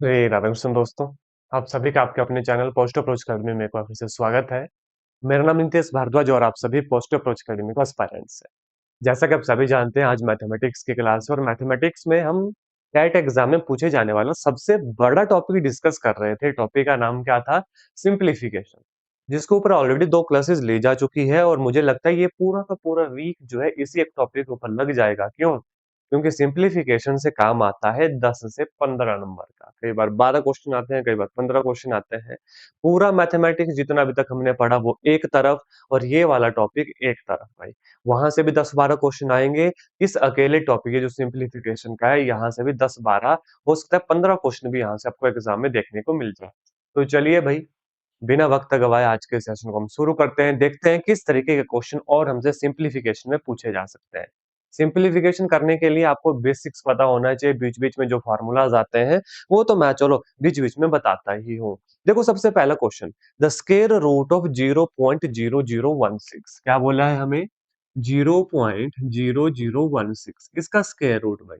राधा कृष्ण दोस्तों, आप सभी का आपके अपने चैनल पोस्ट अप्रोच अकेडमी में एक बार फिर से स्वागत है। मेरा नाम नितेश भारद्वाज और आप सभी पोस्ट अप्रोच अकेडमी के एस्पायरेंट्स हैं। जैसा कि आप सभी जानते हैं, आज मैथमेटिक्स की क्लास है और मैथमेटिक्स में हम कैट एग्जाम में पूछे जाने वाला सबसे बड़ा टॉपिक डिस्कस कर रहे थे। टॉपिक का नाम क्या था? सिंप्लीफिकेशन, जिसके ऊपर ऑलरेडी 2 क्लासेस ली जा चुकी है और मुझे लगता है ये पूरा का पूरा वीक जो है इसी एक टॉपिक के ऊपर लग जाएगा। क्यों? क्योंकि सिंप्लीफिकेशन से काम आता है 10 से 15 नंबर का, कई बार 12 क्वेश्चन आते हैं, कई बार 15 क्वेश्चन आते हैं। पूरा मैथमेटिक्स जितना अभी तक हमने पढ़ा वो एक तरफ और ये वाला टॉपिक एक तरफ भाई। वहां से भी 10-12 क्वेश्चन आएंगे। इस अकेले टॉपिक है जो सिंप्लीफिकेशन का है, यहाँ से भी 10-12, हो सकता है 15 क्वेश्चन भी यहाँ से आपको एग्जाम में देखने को मिल जाए। तो चलिए भाई, बिना वक्त गवाए आज के सेशन को हम शुरू करते हैं। देखते हैं किस तरीके के क्वेश्चन और हमसे सिंप्लीफिकेशन में पूछे जा सकते हैं। सिंप्लीफिकेशन करने के लिए आपको बेसिक्स पता होना चाहिए। बीच-बीच में जो फार्मूलाज आते हैं वो तो मैं चलो बीच-बीच में बताता ही हूँ। देखो सबसे पहला question, the square root of 0.0016, क्या बोला है हमें? 0.0016 इसका स्क्वायर रूट भाई।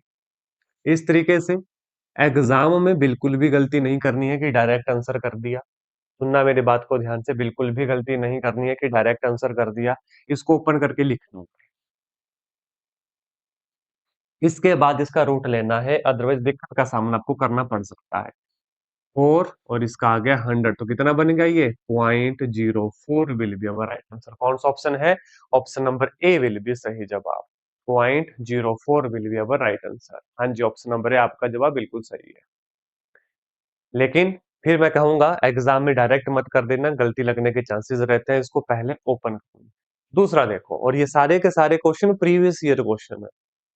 इस तरीके से एग्जाम में बिल्कुल भी गलती नहीं करनी है कि डायरेक्ट आंसर कर दिया। सुनना मेरी बात को ध्यान से, बिल्कुल भी गलती नहीं करनी है कि डायरेक्ट आंसर कर दिया। इसको ओपन करके लिख लो। इसके बाद इसका रूट लेना है, अदरवाइज दिक्कत का सामना आपको करना पड़ सकता है। 4 और इसका आ गया 100, तो कितना बनेगा ये? 0.04 will be our right answer. कौन सा ऑप्शन है? Option number A will B सही जवाब। 0.04 will be our right answer. हाँ जी, ऑप्शन नंबर ए आपका जवाब बिल्कुल सही है। लेकिन फिर मैं कहूंगा एग्जाम में डायरेक्ट मत कर देना, गलती लगने के चांसेस रहते हैं। इसको पहले ओपन करो। दूसरा देखो, और ये सारे के सारे क्वेश्चन प्रीवियस ईयर क्वेश्चन है।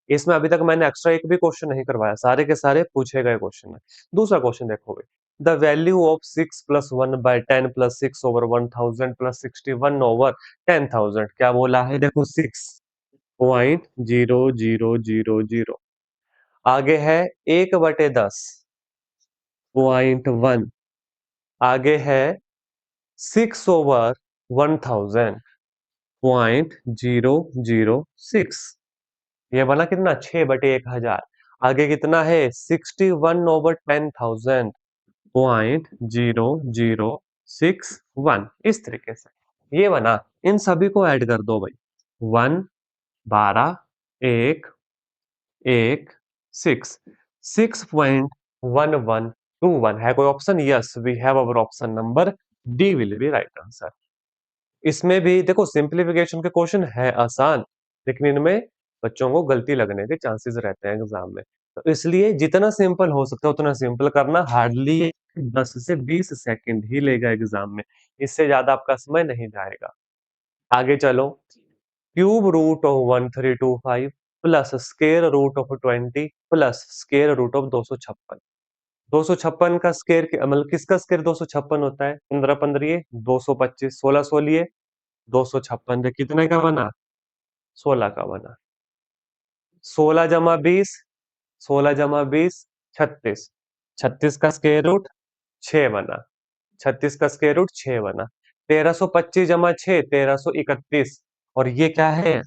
इसमें अभी तक मैंने एक्स्ट्रा एक भी क्वेश्चन नहीं करवाया, सारे के सारे पूछे गए क्वेश्चन है। दूसरा क्वेश्चन देखो भाई, the value of 6 plus 1 by 10 plus 6 over 1000 plus 61 over 10,000, क्या बोला है? देखो 6.0000, आगे है 1/10 0.1, आगे है 6 ओवर 1000 0.006, ये वाला कितना? 6/1000। आगे कितना है? 61/10,000 0.0061। इस तरीके से ये बना। इन सभी को ऐड कर दो भाई। 1, 12, 1, 1, 6, 6.1121 है कोई option? Yes, we have our option number D will be right answer. इसमें भी देखो सिंप्लीफिकेशन के क्वेश्चन है आसान, लेकिन इनमें बच्चों को गलती लगने के चांसेस रहते हैं एग्जाम में। तो इसलिए जितना सिंपल हो सकता है उतना सिंपल करना। हार्डली 10 से 20 सेकंड ही लेगा एग्जाम में, इससे ज्यादा आपका समय नहीं जाएगा। आगे चलो, cube root of 1325 plus square root of 20 plus square root of 256। 256 का स्क्वायर मतलब किसका स्क्वायर 256 होता है? 15 15 225, 16 16 256 कितने का बना? 16 का बना। 16 जमा 20, 16 जमा 20 36, 36 का स्क्वायर रूट 6 बना। 36 का स्क्वायर रूट 6 बना। 1325 जमा 6 1331, और ये क्या है?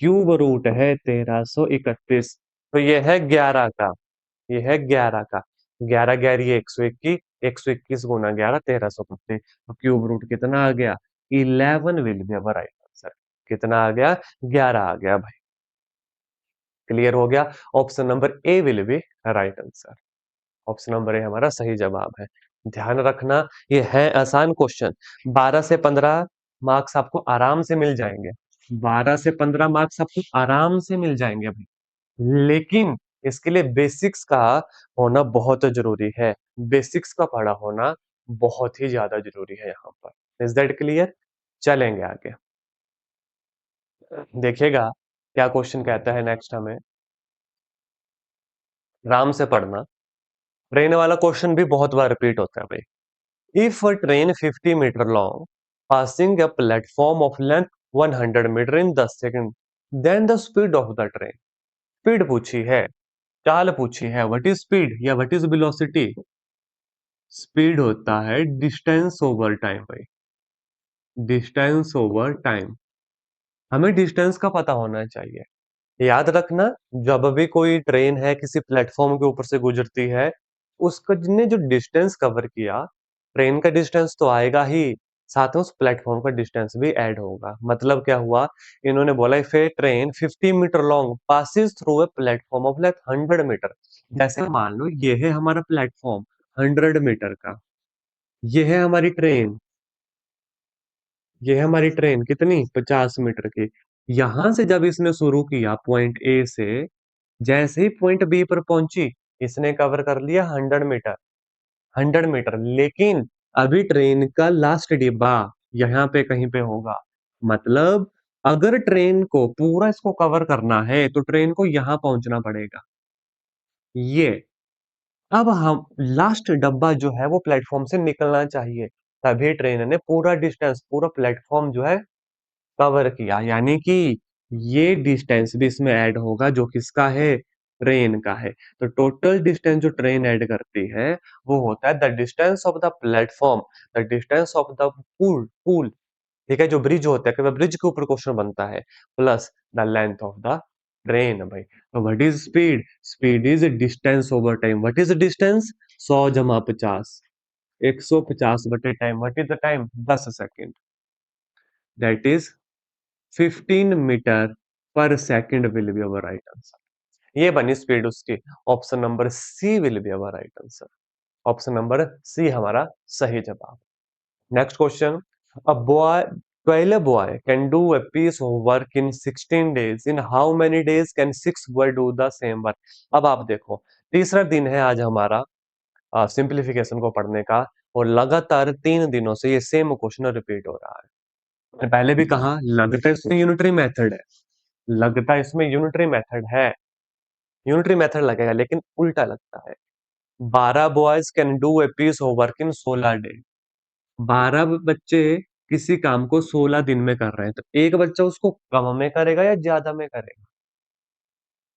क्यूब रूट है 1331, तो ये है 11 का। ये है 11 का। 11 ग्यारह 121, 121 गुना 11 1325, तो क्यूब रूट कितना आ गया? 11 will be our right answer. कितना आ गया? 11 आ गया भाई। क्लियर हो गया? Option number A will be right answer. Option number ए हमारा सही जवाब है। ध्यान रखना, ये है आसान क्वेश्चन। 12 से 15 मार्क्स आपको आराम से मिल जाएंगे। 12 से 15 मार्क्स आपको आराम से मिल जाएंगे भाई, लेकिन इसके लिए बेसिक्स का होना बहुत जरूरी है। बेसिक्स का पढ़ा होना बहुत ही ज्यादा जरूरी है यहाँ पर। Is that clear? चलेंगे आगे, देखिएगा क्या क्वेश्चन कहता है नेक्स्ट हमें। आराम से पढ़ना। ट्रेन वाला क्वेश्चन भी बहुत बार रिपीट होता है भाई। If a train 50 metre long passing a platform of length 100 metre in 10 second, then the speed of the train. Speed पूछी है, चाल पूछी है, व्हाट इज स्पीड या व्हाट इज वेलोसिटी? स्पीड होता है डिस्टेंस ओवर टाइम भाई, डिस्टेंस ओवर टाइम। हमें डिस्टेंस का पता होना चाहिए। याद रखना, जब भी कोई ट्रेन है किसी प्लेटफॉर्म के ऊपर से गुजरती है, उसने जो डिस्टेंस कवर किया, ट्रेन का डिस्टेंस तो आएगा ही, साथ में उस प्लेटफॉर्म का डिस्टेंस भी ऐड होगा। मतलब क्या हुआ, इन्होंने बोला if a train 50 metre long passes through a platform of length 100 metre, जैसे मान लो ये है हमारा प्लेटफॉर्म 100 मीटर का, ये है हमारी ट्रेन, ये है हमारी ट्रेन कितनी 50 मीटर की। यहां से जब इसने शुरू किया पॉइंट ए से, जैसे ही पॉइंट बी पर पहुंची, इसने कवर कर लिया 100 मीटर, 100 मीटर, लेकिन अभी ट्रेन का लास्ट डिब्बा यहाँ पे कहीं पे होगा। मतलब अगर ट्रेन को पूरा इसको कवर करना है तो ट्रेन को यहाँ पहुंचना पड़ेगा। ये अब हम लास्ट डब्बा जो है वो प्लेटफॉर्म से निकलना चाहिए, तभी ट्रेन ने पूरा डिस्टेंस, पूरा प्लेटफॉर्म जो है कवर किया। यानी कि ये डिस्टेंस भी इसमें ऐड होगा जो किसका है, ट्रेन का है। तो टोटल डिस्टेंस जो ट्रेन ऐड करती है वो होता है the distance of the platform, the distance of the pool, ठीक है, जो ब्रिज होता है, ब्रिज के ऊपर क्वेश्चन बनता है, plus the length of the train भाई। तो what is speed, speed is distance over time. What is distance, 100 जमा 50, 150 बटे time. What is the time, 10 second, that is 15 metre per second will be our right answer. ये बनी speed उसकी। Option number C will be our right answer. Option number C हमारा सही जवाब। Next question, a boy, पहले boy can do a piece of work in 16 days, in how many days can 6 boy do the same work? अब आप देखो, तीसरा दिन है आज हमारा सिंप्लीफिकेशन को पढ़ने का, और लगातार 3 दिनों से ये सेम क्वेश्चन रिपीट हो रहा है। मैंने पहले भी कहा, लगता है इसमें यूनिटरी मेथड है, लगता है इसमें यूनिटरी मेथड है, यूनिटरी मेथड लगेगा, लेकिन उल्टा लगता है। 12 boys can do a piece of work in 16 day, 12 बच्चे किसी काम को 16 दिन में कर रहे हैं, तो एक बच्चा उसको कम में करेगा या ज्यादा में करेगा?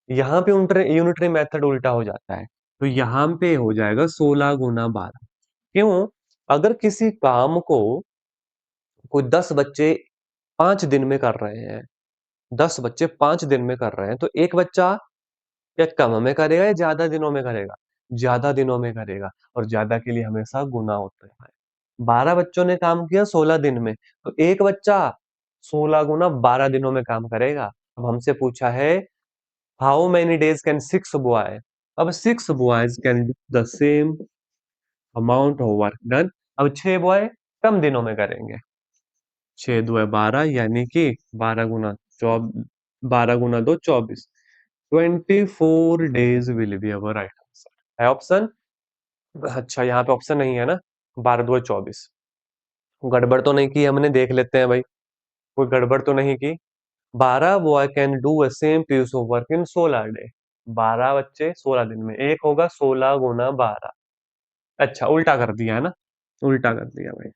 यहाँ पे यूनिटरी मेथड उल्टा हो जाता है, तो यहाँ पे हो जाएगा 16 गुना 12। क्यों? अगर किसी काम को कोई 10 बच्चे 5 दिन में कर रहे हैं, 10 बच्चे 5 दिन में कर रहे हैं, तो एक बच्चा या कम में करेगा या ज्यादा दिनों में करेगा? ज्यादा दिनों में करेगा, और ज्यादा के लिए हमेशा गुना होता है। 12 बच्चों ने काम किया 16 दिन में, तो एक बच्चा 16 गुना 12 दिनों में काम करेगा। अब हमसे पूछा है how many days can 6 boy, अब 6 boys can do the same amount of work done. अब 6 बॉय कम दिनों में करेंगे, 6 दो है 12, यानी कि 12 गुना 24, 12 गुना 2 24, 24 days will be our right answer. है ऑप्शन? अच्छा, यहाँ पे ऑप्शन नहीं है ना, 12 दो 24, गड़बड़ तो नहीं की हमने, देख लेते हैं भाई, कोई गड़बड़ तो नहीं की। 12 boy can do a same piece of work in 16 day, 12 बच्चे 16 दिन में, एक होगा 16 गुना 12। अच्छा, उल्टा कर दिया है ना, उल्टा कर दिया भाई।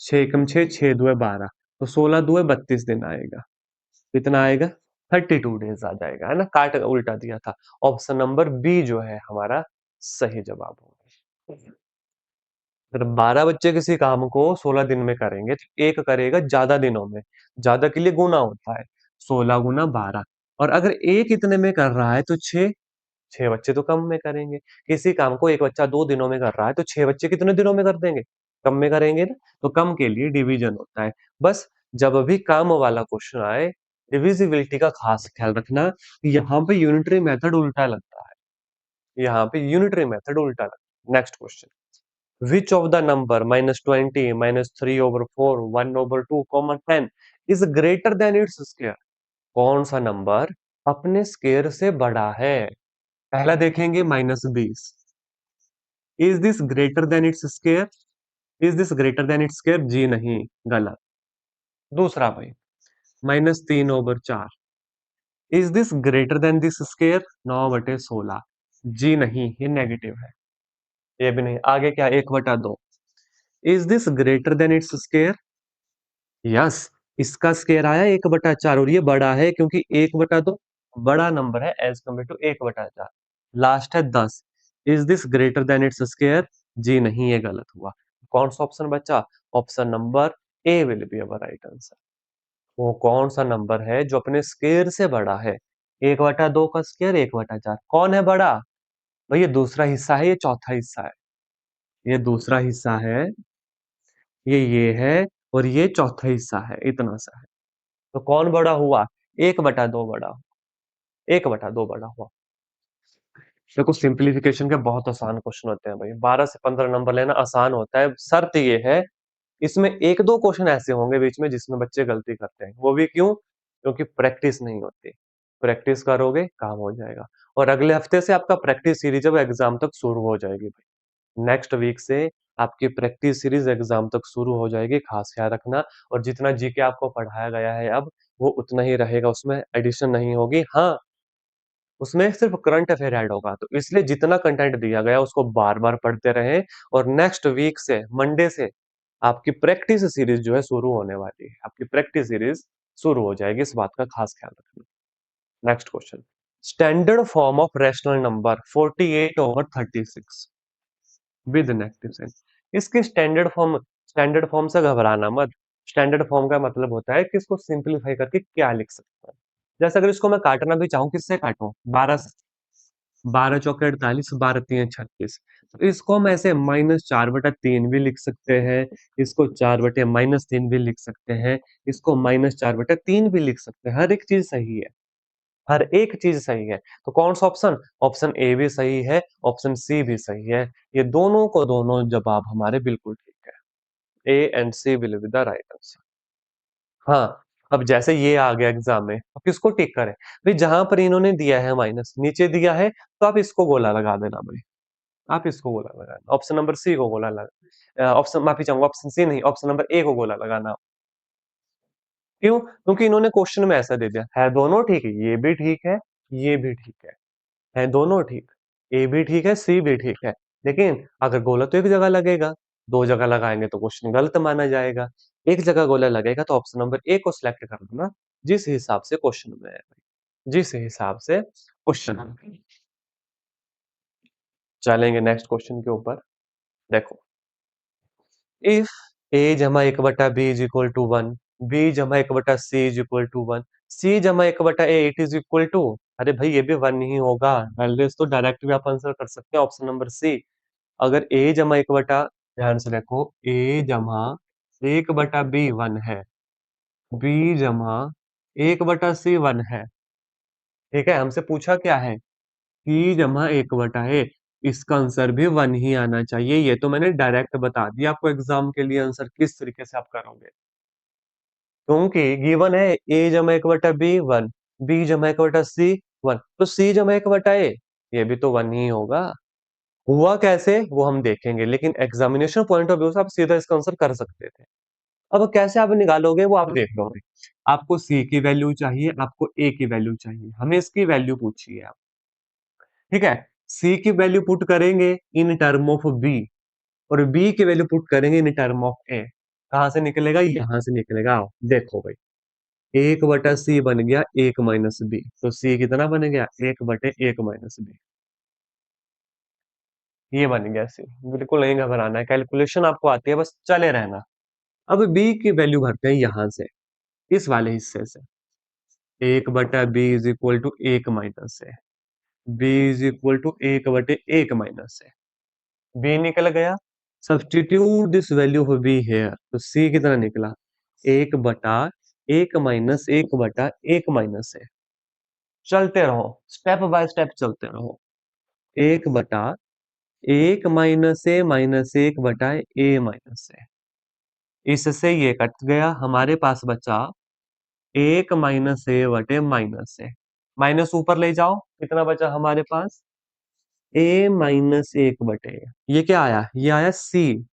6 कम 6, 6 दो 12, तो 16 दो 32 दिन आएगा। कितना आएगा, 32 डेज आ जाएगा, है ना, काट उल्टा दिया था। ऑप्शन नंबर बी जो है हमारा सही जवाब होगा। अगर 12 बच्चे किसी काम को 16 दिन में करेंगे तो एक करेगा ज्यादा दिनों में, ज्यादा के लिए गुना होता है, 16 गुना 12। और अगर एक इतने में कर रहा है तो 6, 6 बच्चे तो कम में करेंगे। किसी काम को एक बच्चा 2 दिनों में कर रहा है तो 6 बच्चे कितने दिनों में कर देंगे, कम में करेंगे ना, तो कम के लिए डिवीजन होता है। बस जब भी काम वाला क्वेश्चन आए, डिविजिबिलिटी का खास ख्याल रखना, यहाँ पे यूनिटरी मेथड उल्टा लगता है, यहाँ पे यूनिटरी मेथड उल्टा लगता है। Next question, which of the number -20 -3/4 1/2 10 is greater than its square? कौन सा नंबर अपने स्केयर से बड़ा है? पहला देखेंगे -20, is this greater than its square, is this greater than its square, जी नहीं, गलत। दूसरा भाई -3/4, is this greater than this square, 9/16, जी नहीं, ये नेगेटिव है, ये भी नहीं। आगे क्या, 1/2, is this greater than its square, yes, इसका स्केयर आया 1/4, और ये बड़ा है क्योंकि 1/2 बड़ा नंबर है एज कम्पेयर टू 1/4। लास्ट है 10, is this greater than its square, जी नहीं, ये गलत हुआ। कौन सा ऑप्शन बचा, option number A will be our right answer. वो कौन सा नंबर है जो अपने स्केयर से बड़ा है, 1/2 का स्केयर 1/4, कौन है बड़ा? भाई ये दूसरा हिस्सा है, ये चौथा हिस्सा है। ये दूसरा हिस्सा है, ये है, और ये चौथा हिस्सा है, इतना सा है। तो कौन बड़ा हुआ? 1/2 बड़ा, 1/2 बड़ा हुआ। देखो सिंप्लीफिकेशन के बहुत आसान क्वेश्चन होते हैं भाई, 12 से 15 नंबर लेना आसान होता है, शर्त ये है इसमें एक दो क्वेश्चन ऐसे होंगे बीच में जिसमें बच्चे गलती करते हैं, वो भी क्यों? क्योंकि प्रैक्टिस नहीं होती। प्रैक्टिस करोगे काम हो जाएगा। और अगले हफ्ते से आपका प्रैक्टिस सीरीज अब एग्जाम तक शुरू हो जाएगी भाई। नेक्स्ट वीक से आपकी प्रैक्टिस सीरीज एग्जाम तक शुरू हो जाएगी, खास ख्याल रखना। और जितना जीके आपको पढ़ाया गया है अब, वो उतना ही रहेगा, उसमें एडिशन नहीं होगी। हाँ, उसमें सिर्फ करंट अफेयर ऐड होगा, तो इसलिए जितना कंटेंट दिया गया उसको बार बार पढ़ते रहें। और नेक्स्ट वीक से, मंडे से, आपकी प्रैक्टिस सीरीज जो है शुरू होने वाली है, आपकी प्रैक्टिस सीरीज शुरू हो जाएगी, इस बात का खास ख्याल रखना। Next question, standard form of rational number 48/36 with negative sign. इसके स्टैंडर्ड फॉर्म से घबराना मत। स्टैंडर्ड फॉर्म का मतलब होता है कि इसको सिंपलीफाई करके क्या लिख सकते हैं। जैसे अगर इसको मैं काटना भी चाहूँ, किससे काटूं? 12 12 चौके 48, 12 3 36। तो इसको हम ऐसे -4/3 भी लिख सकते हैं, इसको 4/-3 भी लिख सकते हैं, इसको -4/3 भी लिख सकते हैं। हर एक चीज सही है, हर एक चीज सही है। तो कौन सा ऑप्शन? ऑप्शन ए भी सही है, ऑप्शन सी भी सही है। ये दोनों को दोनों जवाब हमारे बिल्कुल ठीक है। A and C will be the right answer. हाँ, अब जैसे ये आ गया एग्जाम में, अब किसको टिक करें? भाई जहां पर इन्होंने दिया है माइनस, नीचे दिया है, तो आप इसको गोला लगा देना भाई। आप इसको गोला लगाना, ऑप्शन नंबर सी को गोला लगा, ऑप्शन माफी चाहूंगा, ऑप्शन सी नहीं, ऑप्शन नंबर ए को गोला लगाना। क्यों? क्योंकि इन्होंने क्वेश्चन में ऐसा दे दिया है, दोनों ठीक है, ये भी ठीक ये भी ठीक है दोनों ठीक, ए भी ठीक है, सी भी ठीक है। लेकिन अगर गोला तो एक जगह लगेगा, दो जगह लगाएंगे तो क्वेश्चन गलत माना जाएगा। एक जगह गोला लगेगा तो ऑप्शन नंबर ए को सिलेक्ट कर देना, जिस हिसाब से क्वेश्चन में है, जिस हिसाब से क्वेश्चन है। चलेंगे नेक्स्ट क्वेश्चन के ऊपर। देखो, इफ a जमा 1/b is equal to 1, b जमा 1/c is equal to 1, c जमा 1/a it is equal to, अरे भाई ये भी 1 ही होगा। पहले तो डायरेक्ट भी आप आंसर कर सकते हैं, ऑप्शन नंबर सी। अगर a जमा 1/, ध्यान से देखो, a जमा 1/b 1 है, b जमा 1/c 1 है, ठीक है। हमसे पूछा क्या है? p जमा 1/a, इसका आंसर भी 1 ही आना चाहिए। ये तो मैंने डायरेक्ट बता दिया आपको एग्जाम के लिए आंसर किस तरीके से आप करोगे। क्योंकि गिवन है a जमा 1/b 1, b जमा 1/c 1, तो c जमा 1/a, ये भी तो 1 ही होगा। हुआ कैसे वो हम देखेंगे, लेकिन एग्जामिनेशन पॉइंट ऑफ व्यू से आप सीधा इसका आंसर कर सकते थे। अब कैसे आप निकालोगे वो आप देख लोगे। आपको c की वैल्यू चाहिए, आपको a की वैल्यू चाहिए, हमें इसकी वैल्यू पूछिए आप, ठीक है। c की वैल्यू पुट करेंगे इन टर्म ऑफ b, और b की वैल्यू पुट करेंगे इन टर्म ऑफ a। कहां से निकलेगा? यहां से निकलेगा। आओ देखो भाई, 1/c बन गया 1 माइनस बी, तो c कितना बन गया? 1/1 माइनस बी, ये बन गया c। बिल्कुल नहीं घबराना है, कैलकुलेशन आपको आती है, बस चले रहना। अब b की वैल्यू भरते हैं यहां से, इस वाले हिस्से से। 1/b is equal to 1 minus है, b is equal to 1/1 minus है, b निकल गया। Substitute this value of b here, तो c कितना निकला? 1/1 माइनस 1/1 माइनस है। चलते रहो, स्टेप बाय स्टेप चलते रहो। 1/1 माइनस ए माइनस 1/a माइनस है, इससे ये कट गया, हमारे पास बचा 1 - a/- माइनस ऊपर ले जाओ, कितना बचा हमारे पास? a - 1/a। ये क्या आया? ये आया c।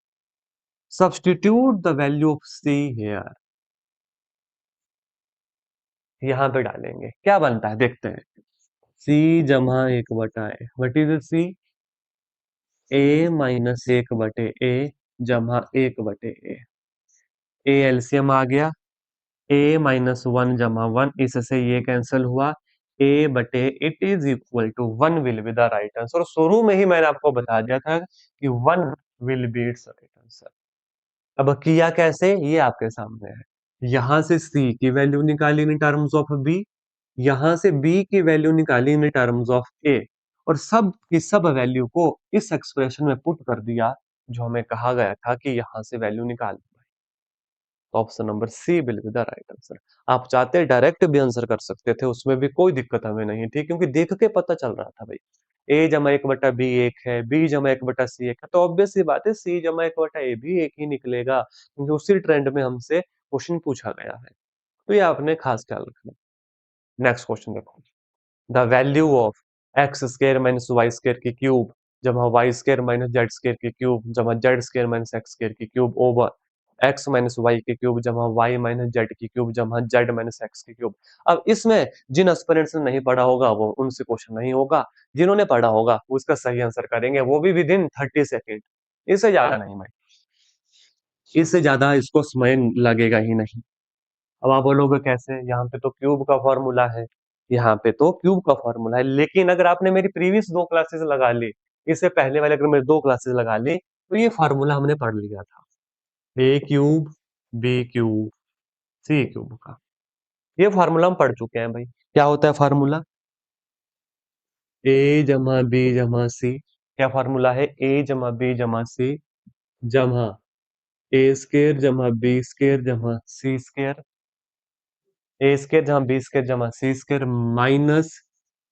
Substitute the value of c here, यहाँ पे डालेंगे, क्या बनता है देखते हैं। c जमा 1/a, what is c? a - 1/a जमा 1/a, ए एलसीएम आ गया, a - 1 जमा 1, इससे ये कैंसिल हुआ, a/, it is equal to 1 will be the right answer. और शुरू में ही मैंने आपको बता दिया था कि 1 will B it's right answer. अब किया कैसे, ये आपके सामने है। यहां से c की वैल्यू निकाली इन टर्म्स ऑफ b, यहां से b की वैल्यू निकाली इन टर्म्स ऑफ a, और सब की सब वैल्यू को इस एक्सप्रेशन में पुट कर दिया जो हमें कहा गया था कि यहाँ से वैल्यू निकाल। तो option number C will be the right answer. आप चाहते डायरेक्ट भी आंसर कर सकते थे, उसमें भी कोई दिक्कत हमें नहीं थी, क्योंकि देख के पता चल रहा था भाई ए जमा एक बटा बी एक है, बी जमा एक बटा सी एक है, तो ऑब्वियस सी बात है सी जमा एक बटा ए भी एक ही निकलेगा, क्योंकि उसी ट्रेंड में हमसे क्वेश्चन पूछा गया है। तो ये आपने खास ख्याल रखना। नेक्स्ट क्वेश्चन देखो, the value of X square minus Y square की क्यूब जमा Y square minus Z square की क्यूब जमा Z square minus X square की cube over X minus Y की क्यूब जमा वाई माइनस जेड की cube जमा जेड माइनस एक्स की क्यूब। अब इसमें जिन एस्पिरेंट्स ने नहीं पढ़ा होगा वो उनसे क्वेश्चन नहीं होगा, जिन्होंने पढ़ा होगा वो उसका सही आंसर करेंगे, वो भी विद इन 30 सेकेंड, इससे ज्यादा नहीं भाई, इससे ज्यादा इसको समय लगेगा ही नहीं। अब आप बोलोगे कैसे, यहाँ पे तो क्यूब का फॉर्मूला है, यहाँ पे तो क्यूब का फॉर्मूला है, लेकिन अगर आपने मेरी प्रीवियस 2 क्लासेस लगा ली, इससे पहले वाले अगर मेरी 2 क्लासेस लगा ली, तो ये फॉर्मूला हमने पढ़ लिया था, ए cube B cube C cube का। ये फॉर्मूला हम पढ़ चुके हैं भाई। क्या होता है फॉर्मूला, ए जमा बी जमा सी। क्या फॉर्मूला है, ए जमा बी जमा सी जमा ए स्केयर जमा बी स्केयर जमा सी स्केयर, ए स्केयर जमा बी स्केयर जमा C square minus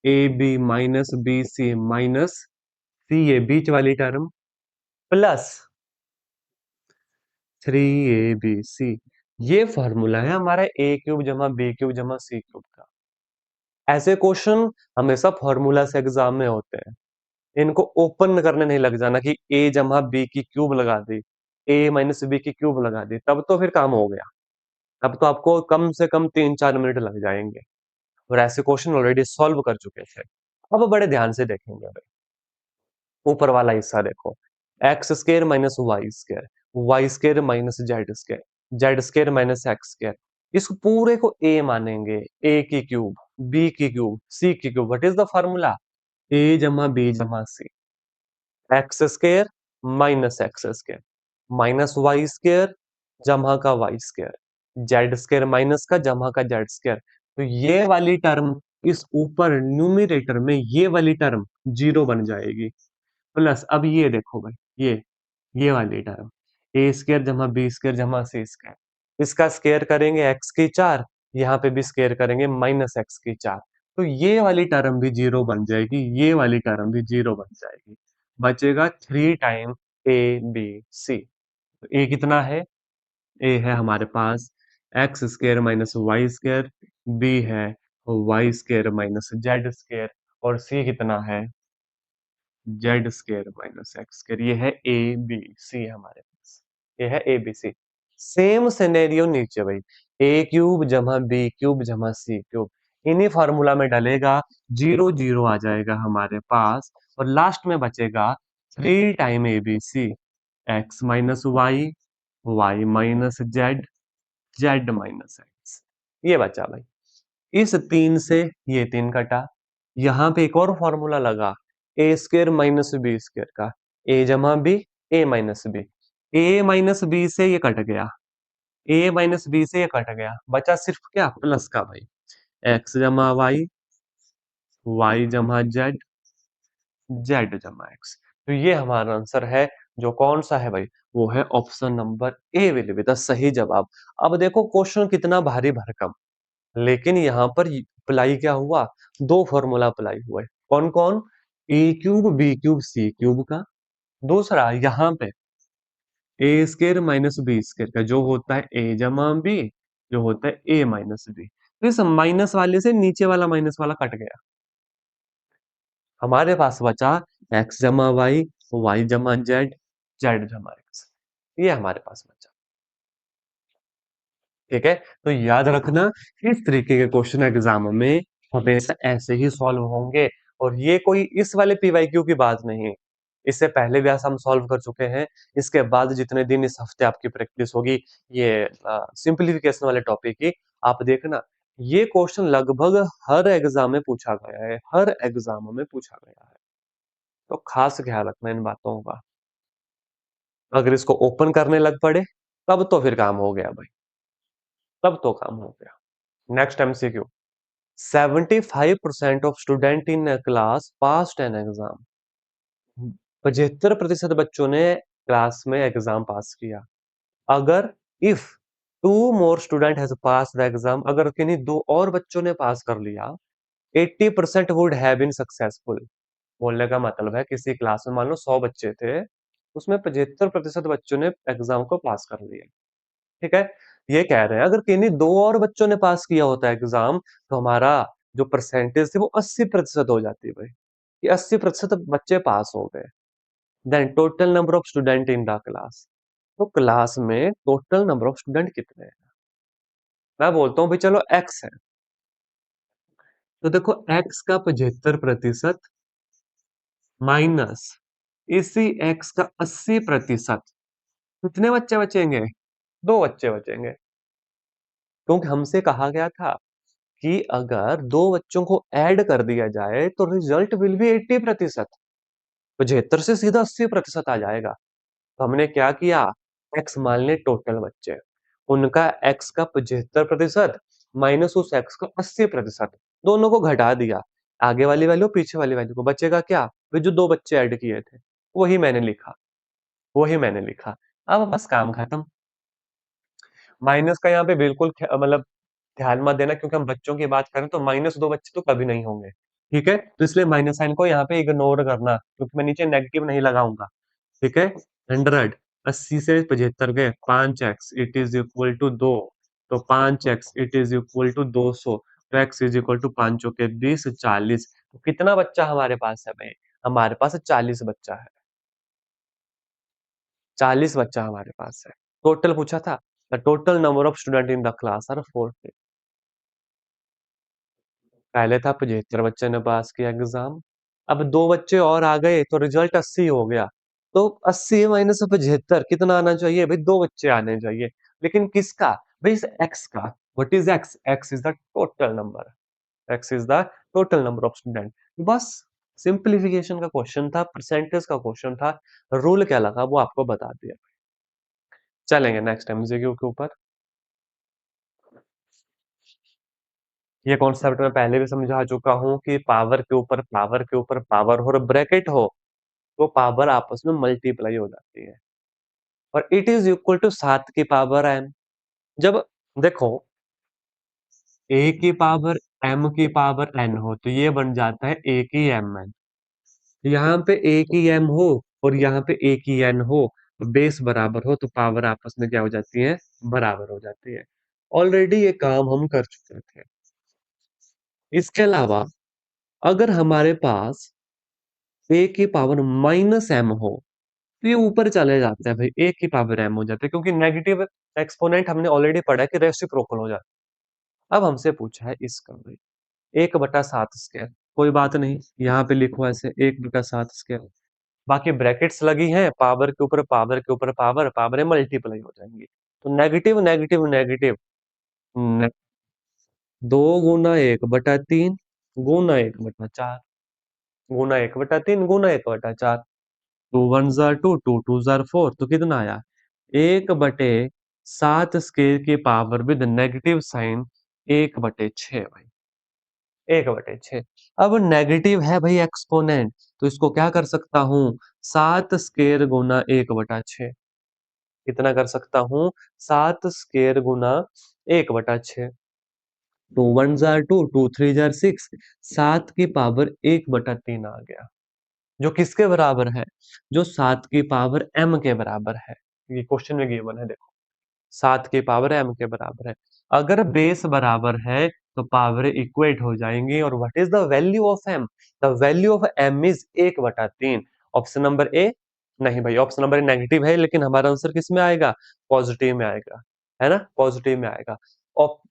A B minus B C minus C A बीच वाली term plus 3 A B C. ये फॉर्मूला है हमारा ए क्यूब जमा बी क्यूब जमा सी क्यूब का। ऐसे क्वेश्चन हमेशा फॉर्मूला से एग्जाम में होते हैं, इनको ओपन करने नहीं लग जाना कि ए जमा बी की क्यूब लगा दी, ए माइनस बी की क्यूब लगा दी, तब तो फिर काम हो गया, तब तो आपको कम से कम 3-4 मिनट लग जाएंगे, और ऐसे क्वेश्चन ऑलरेडी सॉल्व कर चुके थे। अब बड़े ध्यान से देखेंगे भाई, ऊपर वाला हिस्सा देखो, X square minus Y square minus Z square minus X square, इस पूरे को ए मानेंगे, ए की क्यूब बी की क्यूब सी की cube, what is the formula, A जमा बी जमा C, X square minus X square minus Y square जमा का Y square, Z square minus का जमा का जेड स्केयर। तो ये वाली टर्म इस ऊपर न्यूमरेटर में ये वाली टर्म जीरो बन जाएगी, प्लस अब ये देखो भाई, ये वाली टर्म ए स्केयर जमा बी स्केयर जमा सी स्केयर, इसका स्केयर करेंगे एक्स की 4, यहाँ पे भी स्केयर करेंगे माइनस एक्स की 4, तो ये वाली टर्म भी जीरो बन जाएगी, ये वाली टर्म भी जीरो बन जाएगी, बचेगा 3 टाइम ए बी सी। तो ए कितना है, ए है हमारे पास X square minus Y square, B है Y square minus Z square, और सी कितना है Z square minus X square. ये है ए बी सी हमारे पास, ये है A B C. Same scenario नीचे भाई, ए क्यूब जमा बी क्यूब जमा सी क्यूब, इन्हीं फार्मूला में डलेगा, जीरो जीरो आ जाएगा हमारे पास, और लास्ट में बचेगा 3 time A B C, X minus Y, Y minus Z, Z minus X, ये बचा भाई। इस 3 से ये 3 कटा, यहाँ पे एक और फॉर्मूला लगा, ए स्क्र माइनस बी स्क्र का, ए जमा बी ए माइनस बी, ए माइनस बी से ये कट गया, ए माइनस बी से ये कट गया, बचा सिर्फ क्या प्लस का भाई, एक्स जमा वाई, वाई जमा जेड, जेड जमा एक्स। तो ये हमारा आंसर है, जो कौन सा है भाई, वो है option number A will be the सही जवाब। अब देखो क्वेश्चन कितना भारी भरकम, लेकिन यहाँ पर अप्लाई क्या हुआ, 2 फॉर्मूला अप्लाई हुए, कौन कौन, ए cube B cube C cube का, दूसरा यहाँ पे ए स्केयर माइनस बी स्केयर का, जो होता है ए जमा बी, जो होता है ए माइनस बी। तो इस माइनस वाले से नीचे वाला माइनस वाला कट गया, हमारे पास बचा एक्स जमा वाई जमा जेड, जेड जमा एक्स, ये हमारे पास बचा। ठीक है, तो याद रखना, इस तरीके के क्वेश्चन एग्जाम में हमेशा ऐसे ही सॉल्व होंगे, और ये कोई इस वाले पीवाईक्यू की बात नहीं, इससे पहले भी ऐसा हम सॉल्व कर चुके हैं। इसके बाद जितने दिन इस हफ्ते आपकी प्रैक्टिस होगी ये सिंप्लीफिकेशन वाले टॉपिक की, आप देखना ये क्वेश्चन लगभग हर एग्जाम में पूछा गया है, हर एग्जाम में पूछा गया है, तो खास ख्याल रखना इन बातों का। अगर इसको ओपन करने लग पड़े तब तो फिर काम हो गया भाई, तब तो काम हो गया। Next MCQ, 75% of student in a class passed an exam. 75% बच्चों ने क्लास में एग्जाम पास किया। अगर if two more student has pass the exam, अगर किन्हीं दो और बच्चों ने पास कर लिया, 80% वुड हैव बीन सक्सेसफुल। बोलने का मतलब है किसी क्लास में मान लो 100 बच्चे थे, उसमें 75% बच्चों ने एग्जाम को पास कर लिया। ठीक है, ये कह रहे हैं अगर किन्हीं दो और बच्चों ने पास किया होता एग्जाम, तो हमारा जो परसेंटेज थी वो 80% हो जाती भाई। ये 80% बच्चे पास हो गए। Then total number of student in the class, तो क्लास में टोटल नंबर ऑफ स्टूडेंट कितने हैं? मैं बोलता हूँ भाई चलो एक्स है, तो देखो एक्स का 75% माइनस इसी एक्स का 80%, कितने बच्चे बचेंगे? दो बच्चे बचेंगे। क्योंकि हमसे कहा गया था कि अगर दो बच्चों को ऐड कर दिया जाए तो रिजल्ट विल बी 80%। 75 से सीधा 80% आ जाएगा। तो हमने क्या किया, एक्स मान ले टोटल बच्चे, उनका एक्स का 75% माइनस उस एक्स का 80%, दोनों को घटा दिया। आगे वाली वैल्यू पीछे वाली वैल्यू को, बचेगा क्या? वे जो दो बच्चे ऐड किए थे वही मैंने लिखा, वही मैंने लिखा। अब बस काम खत्म। माइनस का यहाँ पे बिल्कुल मतलब ध्यान मत देना, क्योंकि हम बच्चों की बात करें तो माइनस दो बच्चे तो कभी नहीं होंगे। ठीक है, तो इसलिए माइनस साइन को यहाँ पे इग्नोर करना, क्योंकि मैं नीचे नेगेटिव नहीं लगाऊंगा। ठीक है, 100 80 से 75 गए, 5x it is equal to 2, तो 5x it is equal to 200, तो x इज इक्वल टू 5 के 20 40। तो कितना बच्चा हमारे पास है भाई? हमारे पास 40 बच्चा है। 40 बच्चा हमारे पास है। टोटल पूछा था, the total number of student in the class are 40। पहले था 75 बच्चे ने पास किया एग्जाम, अब दो बच्चे और आ गए तो रिजल्ट 80 हो गया। तो 80 माइनस 75 कितना आना चाहिए भाई? दो बच्चे आने चाहिए। लेकिन किसका भाई? इस एक्स का। What is x? X is the total number, x is the total number of student. बस सिंप्लीफिकेशन का क्वेश्चन था, परसेंटेज का क्वेश्चन था, रूल क्या लगा वो आपको बता दिया। चलेंगे नेक्स्ट एमसीक्यू के ऊपर। ये कॉन्सेप्ट मैं पहले भी समझा चुका हूँ कि पावर के ऊपर पावर के ऊपर पावर और ब्रैकेट हो तो पावर आपस में मल्टीप्लाई हो जाती है। और इट इज इक्वल टू 7 की पावर m। जब देखो a की पावर m की पावर n हो तो ये बन जाता है a की mn। यहाँ पे a की m हो और यहाँ पे a की n हो, बेस बराबर हो तो पावर आपस में क्या हो जाती है? बराबर हो जाती है। ऑलरेडी ये काम हम कर चुके थे। इसके अलावा अगर हमारे पास a की पावर माइनस m हो तो ये ऊपर चले जाते हैं भाई, a की पावर m हो जाते हैं, क्योंकि नेगेटिव एक्सपोनेंट हमने ऑलरेडी पढ़ा है कि रेसिप्रोकल हो जाता है। अब हमसे पूछा है इसका भाई 1/7 स्क्वायर, कोई बात नहीं, यहाँ पे लिखो ऐसे 1/7 स्क्वायर। बाकी ब्रैकेट्स लगी हैं, पावर के ऊपर पावर के ऊपर पावर, पावर मल्टीप्लाई हो जाएंगी। तो नेगेटिव नेगेटिव नेगेटिव, दो गुना 1/3 गुना 1/4 गुना 1/3 गुना 1/4, टू वन जार टू, टू टू जार फोर, तो कितना आया? 1/7 स्केयर की पावर विद नेगेटिव साइन 1/6 भाई, 1/6। अब नेगेटिव है भाई एक्सपोनेंट, तो इसको क्या कर सकता हूँ? 7 स्केयर गुना 1/6। कितना कर सकता हूँ? 7 स्केयर गुना 1/6। टू वन जार टू, टू थ्री जार सिक्स, 7 की पावर 1/3 आ गया, जो किसके बराबर है? जो 7 की पावर m के बराबर है। ये क्वेश्चन में गिवन है देखो, 7 की पावर m के बराबर है। अगर बेस बराबर है तो पावर इक्वेट हो जाएंगी। और what is the value of m? The value of m is 1/3। Option number ए, नहीं भाई ऑप्शन नंबर ए नेगेटिव है, लेकिन हमारा आंसर किस में आएगा? पॉजिटिव में आएगा, है ना? पॉजिटिव में आएगा।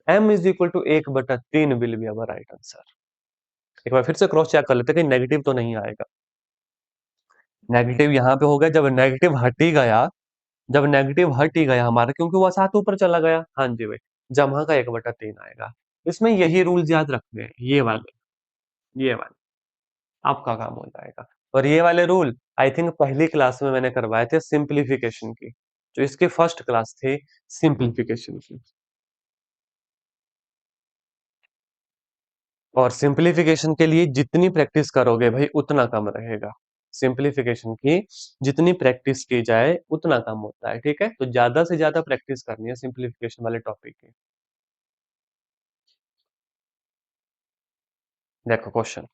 m is equal to 1/3 will be our right answer. एक बार फिर से क्रॉस चेक कर लेते हैं कि नेगेटिव तो नहीं आएगा। नेगेटिव यहाँ पे हो गया, जब नेगेटिव हट ही गया, जब नेगेटिव हट ही गया हमारा, क्योंकि वो 7 ऊपर चला गया। हाँ जी भाई, जमा का 1/3 आएगा। इसमें यही रूल्स याद रखने हैं, ये वाले आपका काम हो जाएगा। और ये वाले रूल आई थिंक पहली क्लास में मैंने करवाए थे सिंप्लीफिकेशन की, जो इसकी फर्स्ट क्लास थी सिंप्लीफिकेशन की। और सिंप्लीफिकेशन के लिए जितनी प्रैक्टिस करोगे भाई उतना कम रहेगा। सिंप्लीफिकेशन की जितनी प्रैक्टिस की जाए उतना कम होता है, ठीक है? तो ज्यादा से ज्यादा प्रैक्टिस करनी है सिंप्लीफिकेशन वाले टॉपिक की। देखो question,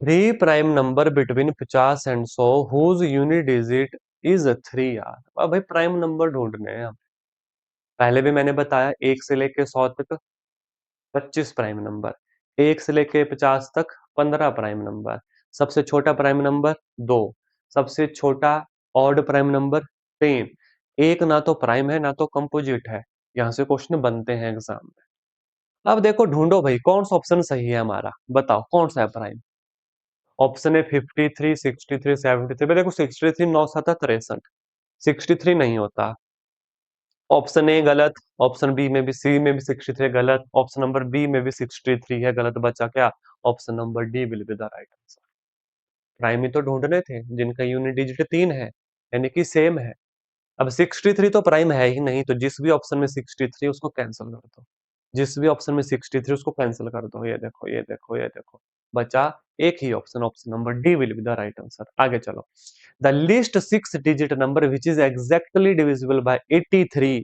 three prime number between 50 and 100 whose unit digit is 3 यार। अब भाई प्राइम नंबर ढूंढने हैं हम। पहले भी मैंने बताया 1 से लेके 100 तक 25 प्राइम नंबर, 1 से लेके 50 तक 15 प्राइम नंबर, सबसे छोटा प्राइम नंबर 2, सबसे छोटा ऑड प्राइम नंबर 3। एक ना तो प्राइम है ना तो कंपोजिट है। यहाँ से क्वेश्चन बनते हैं एग्जाम में। अब देखो ढूंढो भाई कौन सा ऑप्शन सही है हमारा, बताओ कौन सा है प्राइम। ऑप्शन है 53, 63, 73। देखो 63 9 7 63, 63 नहीं होता। ऑप्शन ए गलत, ऑप्शन बी में भी, सी में भी 63 गलत, ऑप्शन नंबर बी में भी 63 है गलत, बचा क्या? Option number D will be the right answer. Prime ही तो ढूंढने थे जिनका यूनिट डिजिट 3 है, यानी कि सेम है। अब 63 तो प्राइम है ही नहीं, तो जिस भी ऑप्शन में 63 उसको कैंसिल कर दो। जिस भी ऑप्शन में 63 उसको कैंसिल कर दो। ये देखो, ये देखो, ये देखो, बचा एक ही option, option number D will be the right answer. आगे चलो। The list 6 digit number which is exactly divisible by 83।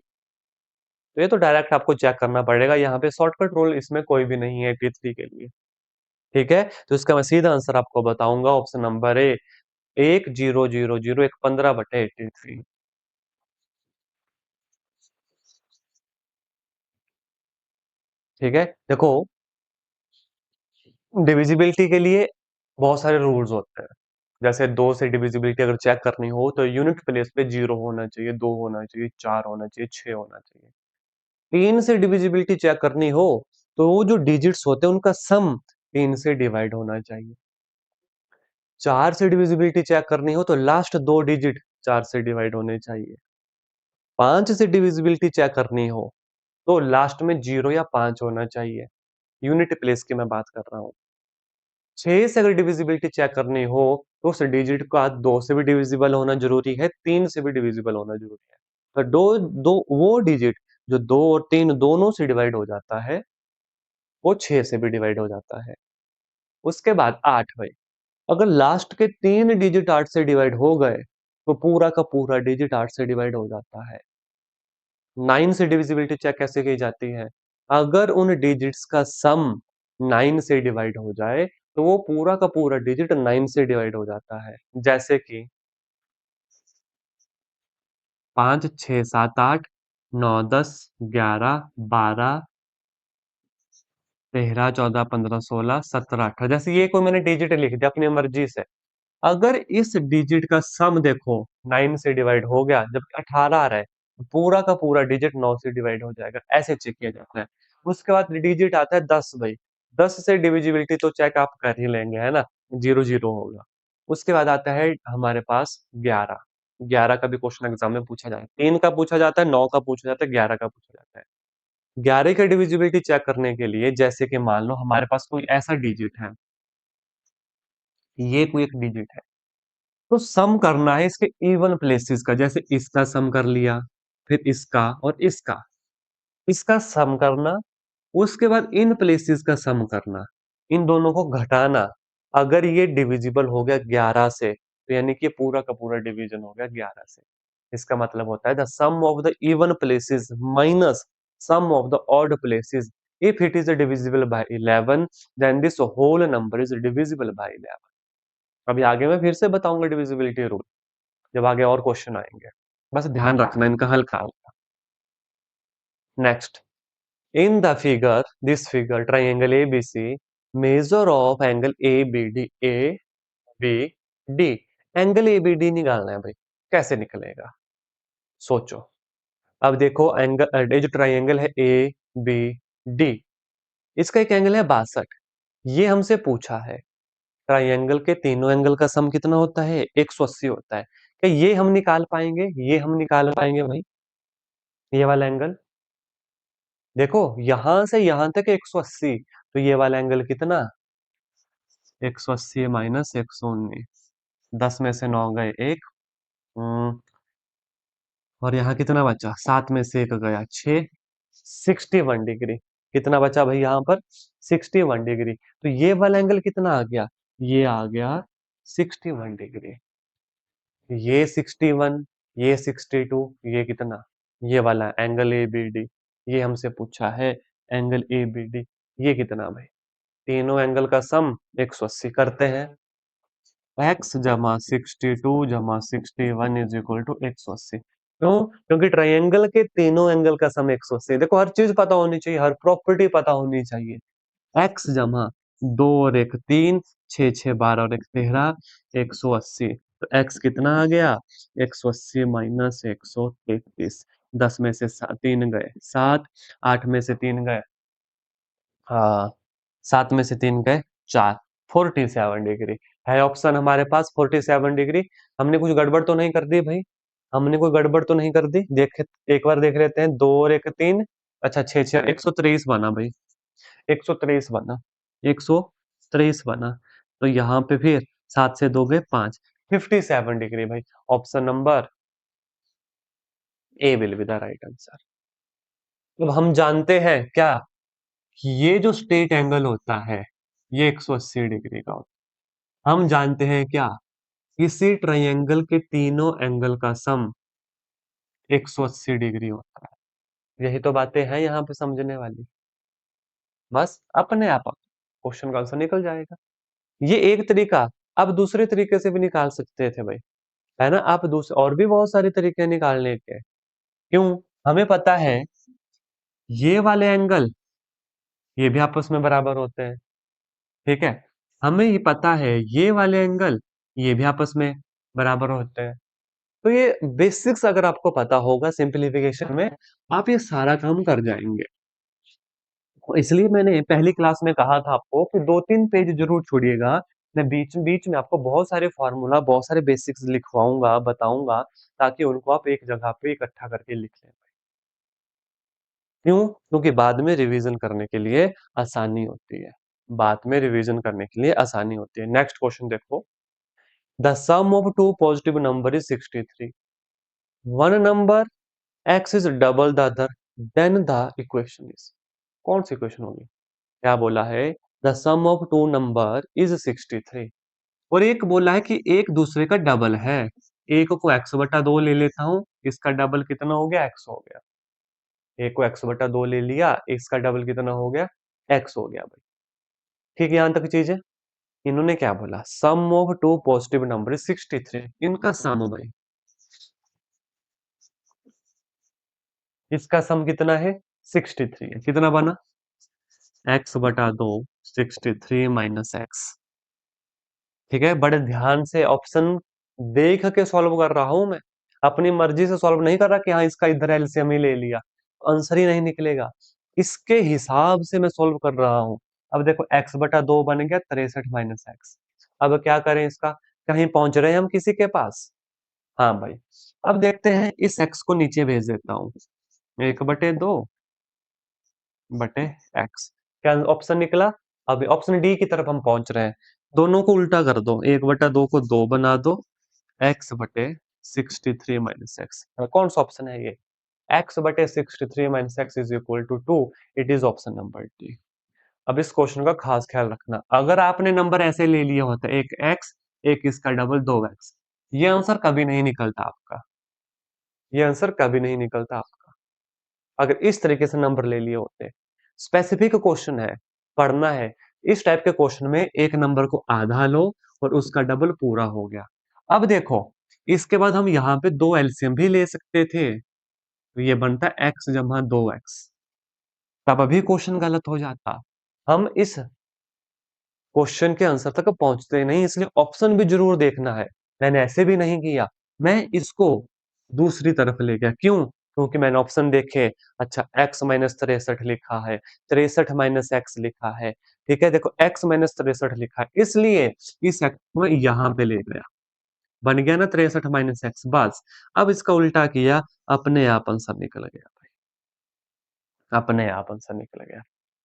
तो ये तो डायरेक्ट आपको चेक करना पड़ेगा, यहाँ पे शॉर्टकट रूल इसमें कोई भी नहीं है 83 के लिए। ठीक है, तो इसका मैं सीधा आंसर आपको बताऊंगा, ऑप्शन नंबर ए, 1000, एक 15/83। ठीक है, देखो डिविजिबिलिटी के लिए बहुत सारे रूल्स होते हैं। जैसे दो से डिविजिबिलिटी अगर चेक करनी हो तो यूनिट प्लेस पे 0 होना चाहिए, 2 होना चाहिए, 4 होना चाहिए, 6 होना चाहिए। 3 से डिविजिबिलिटी चेक करनी हो तो वो जो डिजिट्स होते हैं उनका सम 3 से डिवाइड होना चाहिए। 4 से डिविजिबिलिटी चेक करनी हो तो लास्ट दो डिजिट 4 से डिवाइड होने चाहिए। 5 से डिविजिबिलिटी चेक करनी हो तो लास्ट में 0 या 5 होना चाहिए। यूनिट प्लेस की मैं बात कर रहा हूँ। 6 से अगर डिविजिबिलिटी चेक करनी हो तो उस डिजिट का 2 से भी डिविजिबल होना जरूरी है, 3 से भी डिविजिबल होना जरूरी है। तो दो दो वो डिजिट जो 2 और 3 दोनों से डिवाइड हो जाता है वो 6 से भी डिवाइड हो जाता है। उसके बाद 8 भाई, अगर लास्ट के 3 डिजिट 8 से डिवाइड हो गए तो पूरा का पूरा डिजिट 8 से डिवाइड हो जाता है। 9 से डिविजिबिलिटी चेक कैसे की जाती है? अगर उन डिजिट्स का सम 9 से डिवाइड हो जाए तो वो पूरा का पूरा डिजिट 9 से डिवाइड हो जाता है। जैसे कि 5, 6, 7, 8, 9, 10, 11, 12, 13, 14, 15, 16, 17, 18। जैसे ये कोई मैंने डिजिट लिख दिया अपनी मर्जी से। अगर इस डिजिट का सम देखो 9 से डिवाइड हो गया, जब 18 आ रहा है, तो पूरा का पूरा डिजिट 9 से डिवाइड हो जाएगा। ऐसे चेक किया जाता है। उसके बाद डिजिट आता है 10 भाई। 10 से डिविजिबिलिटी तो चेक आप कर ही लेंगे, है ना? 0 0 होगा। उसके बाद आता है हमारे पास 11। 11 का भी क्वेश्चन एग्जाम में पूछा जाता है, 3 का पूछा जाता है, 9 का पूछा जाता है, 11 का पूछा जाता है। 11 का डिविजिबिलिटी चेक करने के लिए जैसे कि मान लो हमारे पास कोई ऐसा डिजिट है, ये कोई एक डिजिट है, तो सम करना है इसके इवन प्लेसेस का। जैसे इसका सम कर लिया, फिर इसका और इसका सम करना, उसके बाद इन प्लेसेस का सम करना, इन दोनों को घटाना। अगर ये डिविजिबल हो गया 11 से तो यानी कि पूरा का पूरा डिवीजन हो गया 11 से। इसका मतलब होता है the sum of the even places minus sum of the odd places. If it is divisible by 11 then this whole number is divisible by 11। अभी आगे मैं फिर से बताऊंगा डिविजिबिलिटी रूल जब आगे और क्वेश्चन आएंगे। बस ध्यान रखना इनका हल्का हल्का। Next, in the figure, this figure triangle ABC, measure of angle ABD, A B D. Angle ABD निकालना है भाई, कैसे निकलेगा? सोचो। अब देखो एंगल, ये जो ट्राइंगल है ए बी डी, इसका एक एंगल है 62। ये हमसे पूछा है ट्राइंगल के तीनों एंगल का सम कितना होता है? 180 होता है। क्या ये हम निकाल पाएंगे? ये हम निकाल पाएंगे भाई, ये वाला एंगल। देखो यहां से यहां तक 180, तो ये वाला एंगल कितना? 180 माइनस 119, 10 में से 9 गए एक, और यहाँ कितना बचा? 7 में से एक गया 6, 61 डिग्री। कितना बचा भाई यहाँ पर? 61 डिग्री। तो ये वाला एंगल कितना आ गया? ये आ गया 61 डिग्री। ये 61, ये 62, ये कितना? ये वाला एंगल ए बी डी, ये हमसे पूछा है एंगल ए बी डी, ये कितना भाई? तीनों एंगल का सम 180 करते हैं। एक्स जमा 62 जमा 61 इज इक्वल टू 180। क्यों? क्योंकि ट्राइंगल के तीनों एंगल का सम 180। देखो हर चीज पता होनी चाहिए, हर प्रॉपर्टी पता होनी चाहिए। एक्स जमा 2 और 1 3, 6 6 12 और 1 13, 180। तो एक्स कितना आ गया? 180 माइनस 133। 10 में से 3 गए 7, 8 में से 3 गए, हाँ 7 में से 3 गए 4, 47 डिग्री है ऑप्शन हमारे पास। 47 डिग्री। हमने कुछ गड़बड़ तो नहीं कर दी भाई? हमने कोई गड़बड़ तो नहीं कर दी? देख, एक बार देख लेते हैं। 2 और 1 3, अच्छा 6 6, 123 बना भाई, 123 बना, 123 बना। तो यहाँ पे फिर 7 से 2 गए 5, 57 डिग्री भाई। Option number A will be the right answer. अब हम जानते हैं क्या कि ये जो स्ट्रेट एंगल होता है ये 180 डिग्री का होता है। हम जानते हैं क्या? किसी ट्रायंगल के तीनों एंगल का सम 180 डिग्री होता है। यही तो बातें हैं यहाँ पे समझने वाली। बस अपने आप क्वेश्चन का आंसर निकल जाएगा। ये एक तरीका। अब दूसरे तरीके से भी निकाल सकते थे भाई, है ना? आप दूसरे और भी बहुत सारे तरीके निकालने के। क्यों? हमें पता है ये वाले एंगल ये भी आपस में बराबर होते हैं, ठीक है? हमें ये पता है ये वाले एंगल ये भी आपस में बराबर होते हैं। तो ये बेसिक्स अगर आपको पता होगा सिंपलीफिकेशन में, आप ये सारा काम कर जाएंगे। इसलिए मैंने पहली क्लास में कहा था आपको कि 2-3 पेज जरूर छोड़िएगा। मैं बीच बीच में आपको बहुत सारे फॉर्मूला, बहुत सारे बेसिक्स लिखवाऊंगा, बताऊंगा, ताकि उनको आप एक जगह पे इकट्ठा करके लिख लें। क्यों? क्योंकि बाद में रिवीजन करने के लिए आसानी होती है। बाद में रिवीजन करने के लिए आसानी होती है। नेक्स्ट क्वेश्चन देखो। The sum of two positive number is 63। One number x is double the other, then the equation is. कौन सी इक्वेशन होगी? क्या बोला है? The sum of two number is 63, और एक बोला है कि एक दूसरे का डबल है। एक को x बटा 2 ले लेता हूं, इसका डबल कितना हो गया? x हो गया। एक को x बटा 2 ले लिया, इसका डबल कितना हो गया? x हो गया भाई। ठीक है, यहां तक चीज है। इन्होंने क्या बोला? Sum of two positive number is 63, इनका सम भाई, इसका सम कितना है? 63 है। कितना बना? x बटा 2, 63 माइनस एक्स। ठीक है, बड़े ध्यान से ऑप्शन देख के सॉल्व कर रहा हूं मैं। अपनी मर्जी से सॉल्व नहीं कर रहा कि हाँ इसका इधर एलसीएम ही ले लिया, आंसर ही नहीं निकलेगा। इसके हिसाब से मैं सॉल्व कर रहा हूं। अब देखो x बटा 2 बन गया 63 माइनस एक्स। अब क्या करें इसका? कहीं पहुंच रहे हैं हम किसी के पास? हाँ भाई। अब देखते हैं, इस x को नीचे भेज देता हूँ। 1/2 बटे एक्स। क्या ऑप्शन निकला? अभी ऑप्शन डी की तरफ हम पहुंच रहे हैं। दोनों को उल्टा कर दो, 1/2 को 2 बना दो, एक्स बटे 63 माइनस एक्स। कौन सा ऑप्शन है ये? एक्स बटे 63 minus X is equal to 2। It is option number D. अब इस क्वेश्चन का खास ख्याल रखना, अगर आपने नंबर ऐसे ले लिया होता, एक एक्स एक इसका डबल 2x, ये आंसर कभी नहीं निकलता आपका। ये आंसर कभी नहीं निकलता आपका अगर इस तरीके से नंबर ले लिए होते। स्पेसिफिक क्वेश्चन है, पढ़ना है। इस टाइप के क्वेश्चन में एक नंबर को आधा लो और उसका डबल पूरा हो गया। अब देखो, इसके बाद हम यहाँ पे दो एलसीएम भी ले सकते थे, तो ये बनता x जमा 2x। तब अभी क्वेश्चन गलत हो जाता। हम इस क्वेश्चन के आंसर तक पहुंचते नहीं, इसलिए ऑप्शन भी जरूर देखना है। मैंने ऐसे भी नहीं किया, मैं इसको दूसरी तरफ ले गया। क्यों? क्योंकि मैंने ऑप्शन देखे, अच्छा x-63 लिखा है, 63 माइनस एक्स लिखा है, ठीक है। देखो x-63 लिखा है, इसलिए इस x को यहाँ पे ले गया, बन गया ना 63 माइनस एक्स। बस अब इसका उल्टा किया, अपने आप आंसर निकल गया भाई, अपने आप आंसर निकल गया।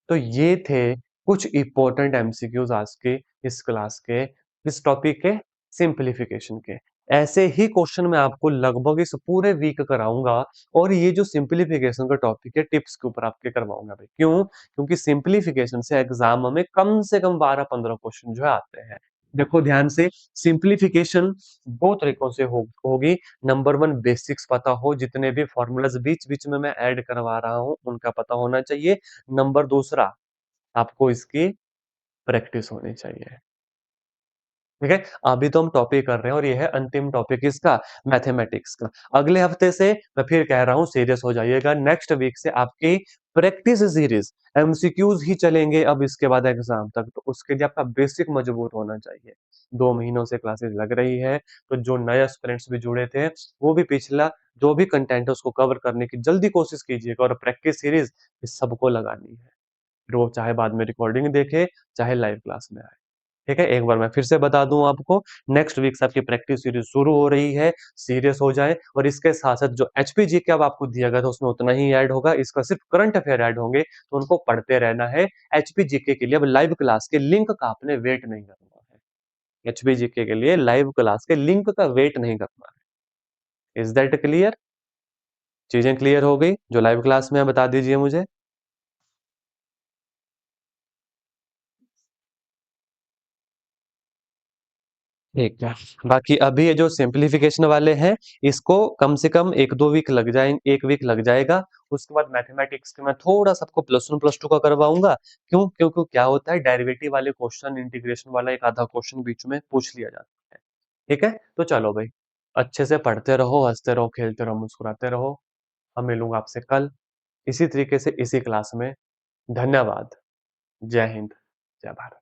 तो ये थे कुछ इंपॉर्टेंट एमसीक्यूज आज के इस क्लास के, इस टॉपिक के, सिंपलीफिकेशन के। ऐसे ही क्वेश्चन मैं आपको लगभग इस पूरे वीक कराऊँगा और ये जो सिंप्लीफिकेशन का टॉपिक है टिप्स के ऊपर आपके करवाऊँगा भाई। क्यों? क्योंकि सिंप्लीफिकेशन से एग्ज़ाम में कम से कम 12-15 क्वेश्चन जो है आते हैं। देखो ध्यान से, सिंप्लीफिकेशन 2 तरीकों से होगी। नंबर 1 बेसिक्स पता हो, जितने भी फ़ॉर्मूलाज़ बीच-बीच में मैं ऐड करवा रहा हूँ, उनका पता होना चाहिए। नंबर दूसरा, आपको इसकी प्रैक्टिस होनी चाहिए। ठीक है? अभी तो हम टॉपिक कर रहे हैं और ये है अंतिम टॉपिक किसका? मैथमेटिक्स का। अगले हफ्ते से मैं फिर कह रहा हूँ सीरियस हो जाइएगा। नेक्स्ट वीक से आपकी प्रैक्टिस सीरीज एमसीक्यूज ही चलेंगे अब इसके बाद एग्जाम तक। तो उसके लिए आपका बेसिक मजबूत होना चाहिए। 2 महीनों से क्लासेस लग रही है, तो जो नए एस्पिरेंट्स भी जुड़े थे, वो भी पिछला जो भी कंटेंट है उसको कवर करने की जल्दी कोशिश कीजिएगा और प्रैक्टिस सीरीज इस सबको लगानी है। फिर वो चाहे बाद में रिकॉर्डिंग देखे, चाहे लाइव क्लास में आए। ठीक है, एक बार मैं फिर से बता दूं आपको, नेक्स्ट वीक से आपकी प्रैक्टिस सीरीज शुरू हो रही है। सीरियस हो जाए और इसके साथ साथ जो एचपीजी के अब आपको दिया गया था उसमें उतना ही ऐड होगा, इसका सिर्फ करंट अफेयर ऐड होंगे, तो उनको पढ़ते रहना है। एचपीजीके के लिए अब लाइव क्लास के लिंक का आपने वेट नहीं करना है। एचपीजीके के लिए लाइव क्लास के लिंक का वेट नहीं करना है। Is that clear? चीजें क्लियर हो गई जो लाइव क्लास में है, बता दीजिए मुझे। ठीक है। बाकी अभी ये जो सिंप्लीफिकेशन वाले हैं, इसको कम से कम 1-2 वीक लग जाएंगे, 1 वीक लग जाएगा। उसके बाद मैथमेटिक्स के मैं थोड़ा सा आपको प्लस वन प्लस टू का करवाऊंगा। क्यों? क्योंकि क्या होता है, डेरिवेटिव वाले क्वेश्चन, इंटीग्रेशन वाला एक आधा क्वेश्चन बीच में पूछ लिया जाता है। ठीक है, तो चलो भाई, अच्छे से पढ़ते रहो, हंसते रहो, खेलते रहो, मुस्कुराते रहो। हम मिलूंगा आपसे कल इसी तरीके से इसी क्लास में। धन्यवाद। जय हिंद, जय भारत।